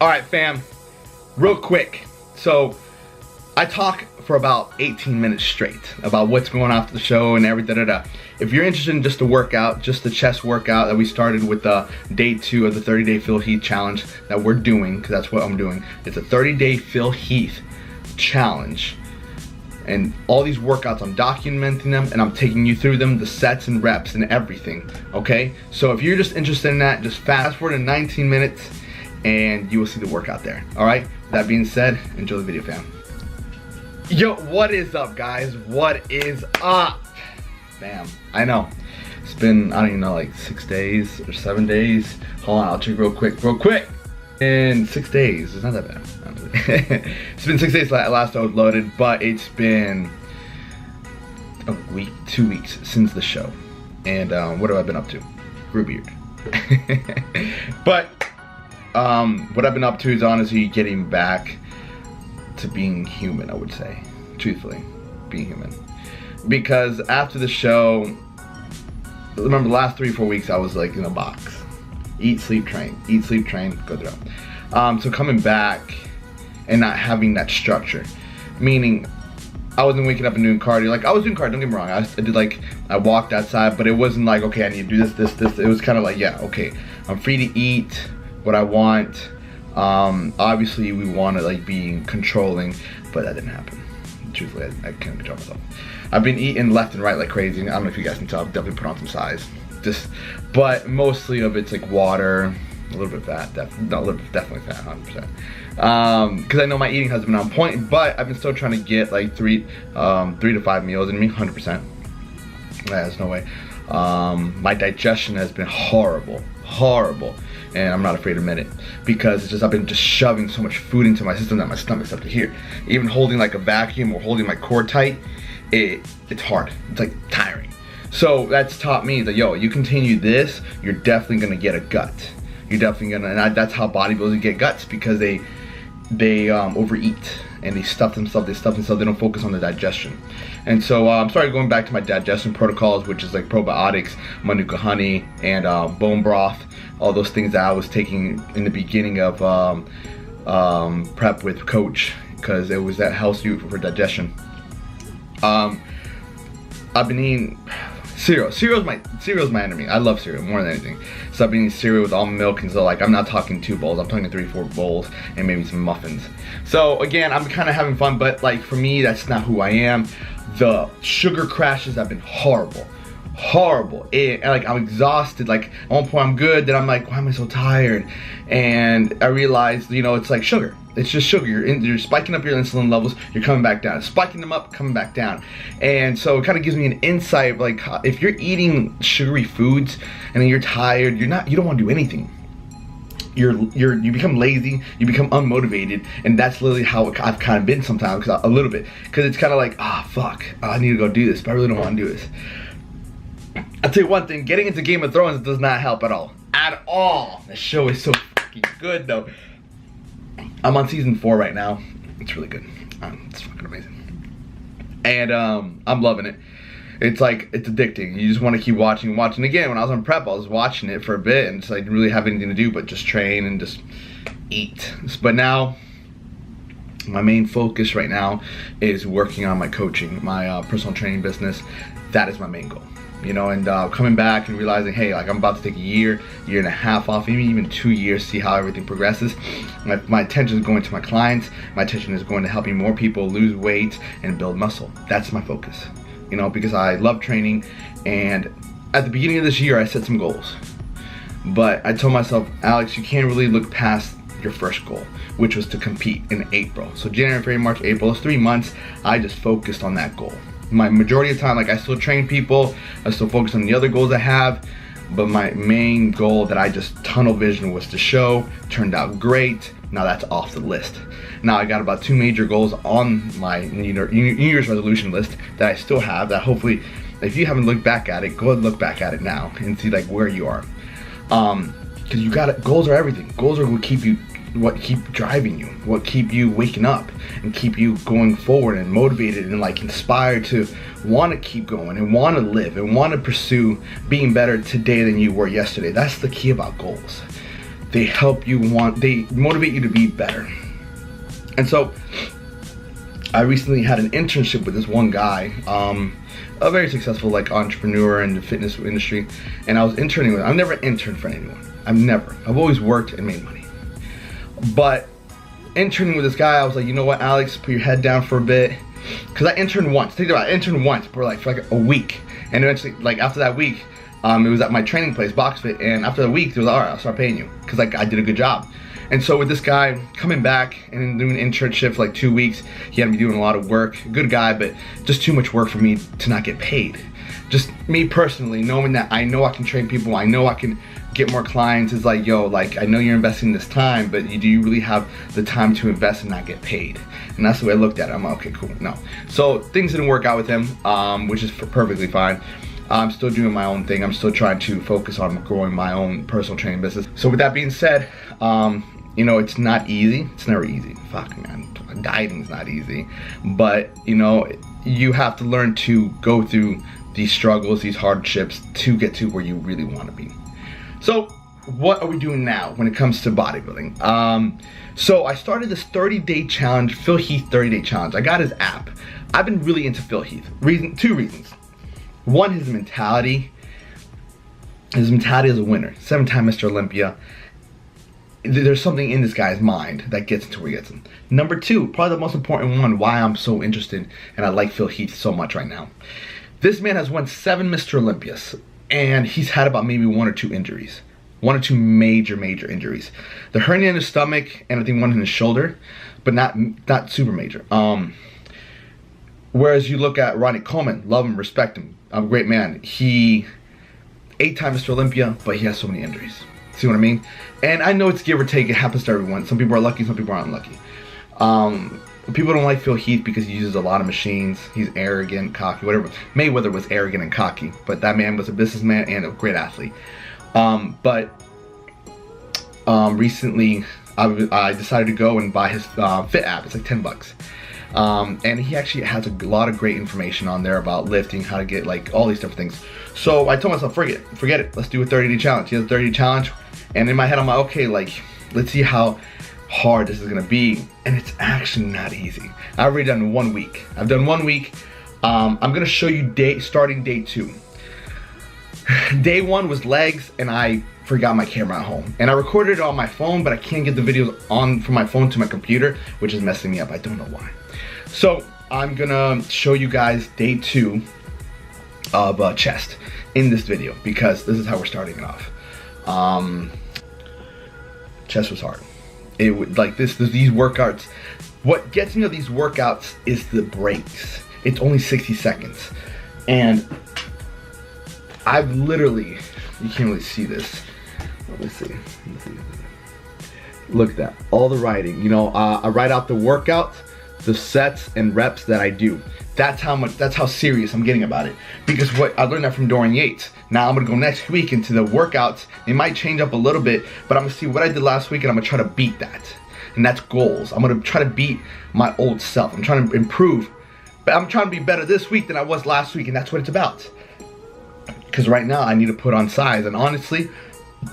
All right, fam, real quick. So I talk for about 18 minutes straight about what's going on after the show and everything. If you're interested in just the workout, just the chest workout that we started with day 2 of the 30-day Phil Heath challenge that we're doing, because that's what I'm doing. It's a 30-day Phil Heath challenge. And all these workouts, I'm documenting them and I'm taking you through them, the sets and reps and everything, okay? So if you're just interested in that, just fast forward to 19 minutes and you will see the workout there, all right? That being said, enjoy the video, fam. Yo, what is up, guys? What is up? Damn, I know. It's been, I don't even know, like 6 days or 7 days. Hold on, I'll check real quick. In 6 days, it's not that bad. It's been 6 days last I was loaded, but it's been a week, 2 weeks since the show. And what have I been up to? Grew a beard. But what I've been up to is honestly getting back to being human, I would say. Truthfully, being human. Because after the show, remember the last 3-4 weeks I was like in a box. Eat, sleep, train, go through. So coming back and not having that structure, meaning I wasn't waking up and doing cardio. Like, I was doing cardio, don't get me wrong. I walked outside, but it wasn't like, okay, I need to do this. It was kind of like, yeah, okay, I'm free to eat what I want. Obviously we want to like be controlling, but that didn't happen. Truthfully, I can't control myself. I've been eating left and right like crazy. I don't know if you guys can tell, I've definitely put on some size. But mostly of it's like water, a little bit of fat, definitely fat, 100%. Because I know my eating has been on point, but I've been still trying to get like 3 to 5 meals in me, 100%. There's no way. My digestion has been horrible, and I'm not afraid to admit it, because it's just I've been just shoving so much food into my system that my stomach's up to here. Even holding like a vacuum or holding my core tight, it's hard. It's like tiring. So that's taught me that, yo, you continue this, you're definitely gonna get a gut. You're definitely gonna, and that's how bodybuilders get guts, because they overeat and they stuff themselves, they don't focus on the digestion. And so I'm started going back to my digestion protocols, which is like probiotics, manuka honey, and bone broth, all those things that I was taking in the beginning of prep with coach, because it was that helps you for digestion. I've been eating cereal. Cereal's my enemy. I love cereal more than anything. So I've been eating cereal with almond milk, and so like I'm not talking 2 bowls, I'm talking 3-4 bowls and maybe some muffins. So again, I'm kind of having fun, but like for me, that's not who I am. The sugar crashes have been horrible. And like I'm exhausted. Like at one point I'm good, then I'm like, why am I so tired? And I realized, you know, it's like sugar. It's just sugar. You're spiking up your insulin levels, you're coming back down. Spiking them up, coming back down. And so it kind of gives me an insight, like if you're eating sugary foods and then you're tired, you don't want to do anything. You become lazy, you become unmotivated, and that's literally how I've kind of been sometimes, a little bit. Because it's kind of like, fuck, I need to go do this, but I really don't want to do this. I'll tell you one thing, getting into Game of Thrones does not help at all. At all. The show is so fucking good though. I'm on season 4 right now. It's really good. It's fucking amazing. And I'm loving it. It's like, it's addicting. You just want to keep watching. Again, when I was on prep, I was watching it for a bit and it's like really have anything to do but just train and just eat. But now, my main focus right now is working on my coaching, my personal training business. That is my main goal. You know, and coming back and realizing, hey, like I'm about to take a year and a half off, even 2 years, see how everything progresses. My attention is going to my clients. My attention is going to helping more people lose weight and build muscle. That's my focus, you know, because I love training. And at the beginning of this year, I set some goals. But I told myself, Alex, you can't really look past your first goal, which was to compete in April. So January, February, March, April, those 3 months, I just focused on that goal. My majority of the time, like I still train people, I still focus on the other goals I have, but my main goal that I just tunnel vision was to show, turned out great. Now that's off the list. Now I got about 2 major goals on my New Year's resolution list that I still have, that hopefully, if you haven't looked back at it, go ahead and look back at it now and see like where you are. Because you got it, goals are everything. Goals are what keep driving you, what keep you waking up and keep you going forward and motivated and like inspired to want to keep going and want to live and want to pursue being better today than you were yesterday. That's the key about goals. they help you they motivate you to be better. And so I recently had an internship with this one guy, a very successful like entrepreneur in the fitness industry, and I was interning with him. I've never interned for anyone. I've always worked and made money. But interning with this guy, I was like, you know what, Alex, put your head down for a bit. Cause I interned once. Think about it, I interned once for like a week. And eventually, like after that week, it was at my training place, BoxFit, and after the week, they was like, all right, I'll start paying you. Cause like I did a good job. And so with this guy coming back and doing an internship for like 2 weeks, he had me doing a lot of work. Good guy, but just too much work for me to not get paid. Just me personally, knowing that I know I can train people, I know I can get more clients, is like, yo, like I know you're investing this time, but do you really have the time to invest and not get paid? And that's the way I looked at it. I'm like, okay, cool, no. So things didn't work out with him, which is perfectly fine. I'm still doing my own thing. I'm still trying to focus on growing my own personal training business. So with that being said, you know, it's not easy. It's never easy. Fuck, man, dieting's not easy. But, you know, you have to learn to go through these struggles, these hardships to get to where you really want to be. So what are we doing now when it comes to bodybuilding? So I started this 30-day challenge, Phil Heath 30-day challenge. I got his app. I've been really into Phil Heath. Two reasons. One, his mentality. His mentality as a winner. 7-time Mr. Olympia. There's something in this guy's mind that gets into where he gets in. Number two, probably the most important one, why I'm so interested and I like Phil Heath so much right now. This man has won 7 Mr. Olympias, and he's had about maybe 1 or 2 injuries. 1 or 2 major injuries. The hernia in his stomach, and I think 1 in his shoulder, but not super major. Whereas you look at Ronnie Coleman, love him, respect him, a great man. He 8-time Mr. Olympia, but he has so many injuries. See what I mean? And I know it's give or take, it happens to everyone. Some people are lucky, some people are unlucky. People don't like Phil Heath because he uses a lot of machines. He's arrogant, cocky, whatever. Mayweather was arrogant and cocky, but that man was a businessman and a great athlete. Recently I decided to go and buy his Fit app. It's like $10. And he actually has a lot of great information on there about lifting, how to get like all these different things. So I told myself, forget it. Let's do a 30-day challenge. He has a 30-day challenge. And in my head, I'm like, okay, like, let's see how hard this is gonna be. And it's actually not easy. I've already done 1 week. I've done 1 week. I'm gonna show you starting day 2. Day 1 was legs, and I forgot my camera at home. And I recorded it on my phone, but I can't get the videos on from my phone to my computer, which is messing me up. I don't know why. So I'm gonna show you guys day 2 of chest in this video, because this is how we're starting it off. Chest was hard. It would like these workouts. What gets me to these workouts is the breaks. It's only 60 seconds, and I've literally, you can't really see this. Let me see. Look at that, all the writing. You know, I write out the workout, the sets and reps that I do. That's how serious I'm getting about it. Because what I learned that from Dorian Yates. Now I'm gonna go next week into the workouts. It might change up a little bit, but I'm gonna see what I did last week and I'm gonna try to beat that. And that's goals. I'm gonna try to beat my old self. I'm trying to improve, but I'm trying to be better this week than I was last week, and that's what it's about. Because right now I need to put on size, and honestly,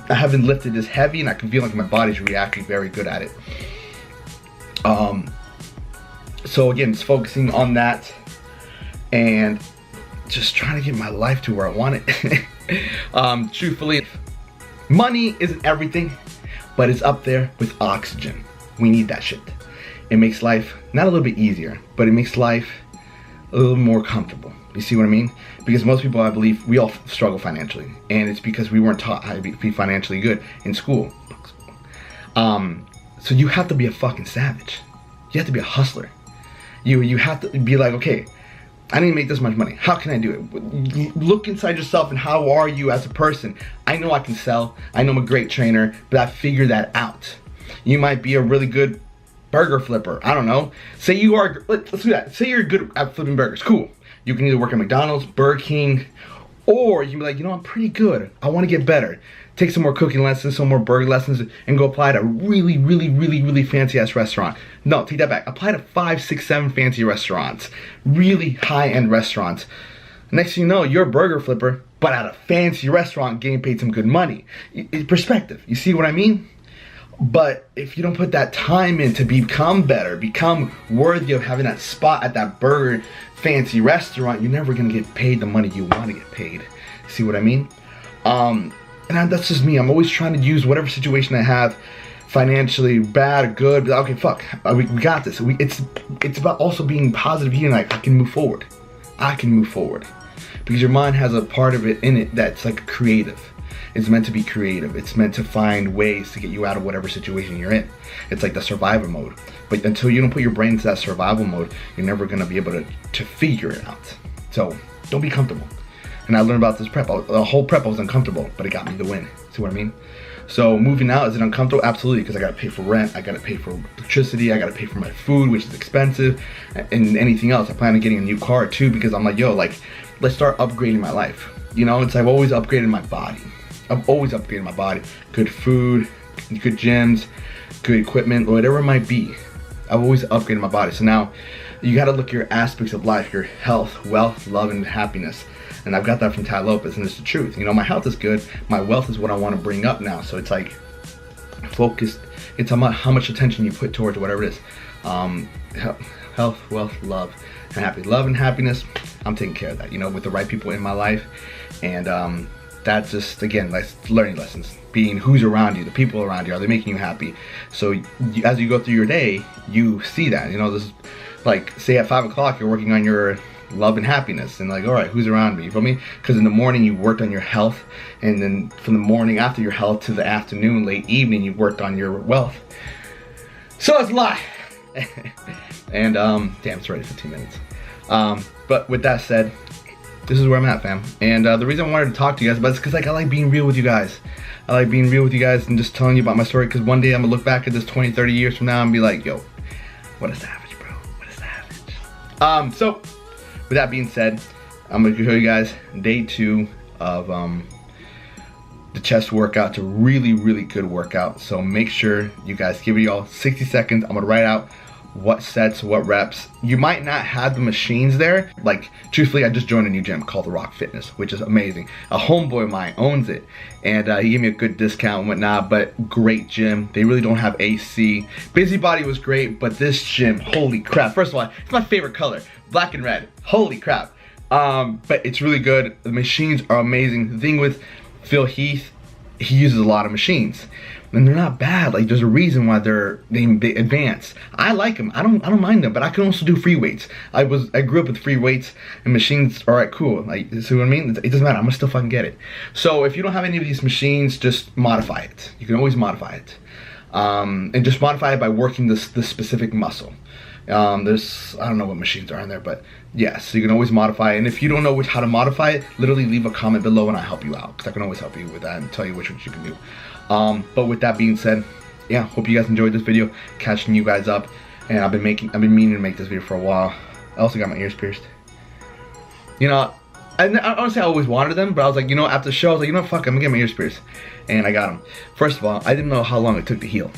I haven't lifted this heavy and I can feel like my body's reacting very good at it. So again, it's focusing on that and just trying to get my life to where I want it. Truthfully, money isn't everything, but it's up there with oxygen. We need that shit. It makes life not a little bit easier, but it makes life a little more comfortable. You see what I mean? Because most people, I believe, we all struggle financially, and it's because we weren't taught how to be financially good in school. So you have to be a fucking savage. You have to be a hustler. You have to be like, okay, I need to make this much money. How can I do it? Look inside yourself and how are you as a person? I know I can sell. I know I'm a great trainer, but I figured that out. You might be a really good burger flipper. I don't know. Say you are, let's do that. Say you're good at flipping burgers. Cool. You can either work at McDonald's, Burger King, or you can be like, you know, I'm pretty good. I want to get better. Take some more cooking lessons, some more burger lessons, and go apply to a really fancy ass restaurant. No, take that back. Apply to 5, 6, 7 fancy restaurants. Really high-end restaurants. Next thing you know, you're a burger flipper, but at a fancy restaurant getting paid some good money. It's perspective. You see what I mean? But if you don't put that time in to become better, become worthy of having that spot at that burger fancy restaurant, you're never gonna get paid the money you want to get paid. See what I mean? And that's just me. I'm always trying to use whatever situation I have, financially, bad or good, but okay, fuck, we got this. It's about also being positive here, like I can move forward. I can move forward. Because your mind has a part of it in it that's like creative. It's meant to be creative. It's meant to find ways to get you out of whatever situation you're in. It's like the survival mode. But until you don't put your brain into that survival mode, you're never gonna be able to figure it out. So don't be comfortable. And I learned about this prep. The whole prep I was uncomfortable, but it got me the win. See what I mean? So moving out, is it uncomfortable? Absolutely, because I gotta pay for rent, I gotta pay for electricity, I gotta pay for my food, which is expensive, and anything else. I plan on getting a new car too, because I'm like, yo, like, let's start upgrading my life. You know, I've always upgraded my body. I've always upgraded my body. Good food, good gyms, good equipment, whatever it might be. I've always upgraded my body. So now you gotta look at your aspects of life, your health, wealth, love, and happiness. And I've got that from Ty Lopez, and it's the truth. You know, my health is good. My wealth is what I want to bring up now. So it's like, focus. It's how much attention you put towards whatever it is. Health, wealth, love, and happiness. Love and happiness, I'm taking care of that, you know, with the right people in my life. And that's just, again, like learning lessons. Being who's around you, the people around you, are they making you happy? So as you go through your day, you see that. You know, this is like, say at 5 o'clock, you're working on your love and happiness, and like, all right, who's around me? You feel me? Because in the morning you worked on your health, and then from the morning after your health to the afternoon, late evening, you worked on your wealth. So it's a lot. And damn, it's already 15 minutes. But with that said, this is where I'm at, fam. And the reason I wanted to talk to you guys about this is because, like, I like being real with you guys. I like being real with you guys and just telling you about my story, because one day I'm gonna look back at this 20, 30 years from now and be like, yo, what a savage, bro. What a savage. So with that being said, I'm going to show you guys day 2 of the chest workout. It's a really, really good workout. So make sure you guys give it y'all 60 seconds. I'm going to write out what sets, what reps. You might not have the machines there. Like, truthfully, I just joined a new gym called The Rock Fitness, which is amazing. A homeboy of mine owns it, and he gave me a good discount and whatnot, but great gym. They really don't have AC. Busybody was great, but this gym, holy crap. First of all, it's my favorite color, black and red. Holy crap. But it's really good. The machines are amazing. The thing with Heath, he uses a lot of machines, and they're not bad. Like, there's a reason why they advanced. I like them. I don't mind them, but I can also do free weights. I grew up with free weights and machines. All right, cool. Like, see what I mean? It doesn't matter. I'm gonna still fucking get it. So if you don't have any of these machines, just modify it. You can always modify it, and just modify it by working this specific muscle. There's, I don't know what machines are in there, but yes, so you can always modify it. And if you don't know how to modify it, literally leave a comment below and I'll help you out, because I can always help you with that and tell you which ones you can do. But with that being said, yeah, hope you guys enjoyed this video, catching you guys up. And I've been meaning to make this video for a while. I also got my ears pierced. You know, I honestly, I always wanted them, but I was like, you know, after the show, I was like, you know, fuck, I'm gonna get my ears pierced. And I got them. First of all, I didn't know how long it took to heal.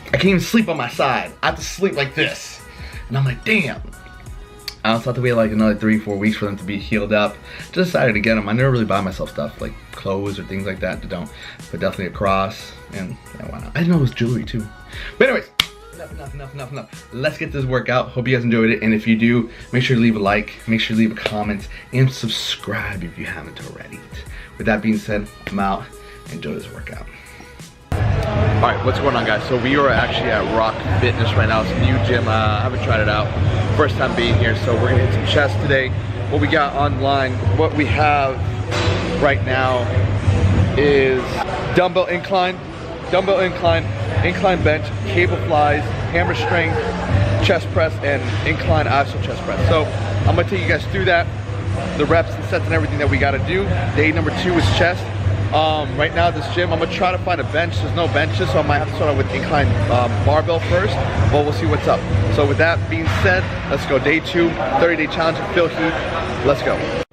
I can't even sleep on my side. I have to sleep like this. And I'm like, damn. I also have to wait like another 3-4 weeks for them to be healed up. Just decided to get them. I never really buy myself stuff like clothes or things like that. Don't. But definitely a cross. And yeah, why not? I didn't know it was jewelry too. But anyways, enough. Let's get this workout. Hope you guys enjoyed it. And if you do, make sure to leave a like. Make sure to leave a comment. And subscribe if you haven't already. With that being said, I'm out. Enjoy this workout. Alright, what's going on, guys? So we are actually at Rock Fitness right now. It's a new gym. I haven't tried it out. First time being here, so we're gonna hit some chest today. What we got online, what we have right now is dumbbell incline bench, cable flies, hammer strength, chest press, and incline iso chest press. So I'm gonna take you guys through that, the reps and sets and everything that we gotta do. Day number 2 is chest. Right now this gym, I'm gonna try to find a bench. There's no benches, so I might have to start out with incline barbell first, but we'll see what's up. So with that being said, let's go. Day 2, 30-day challenge with Heath. Let's go.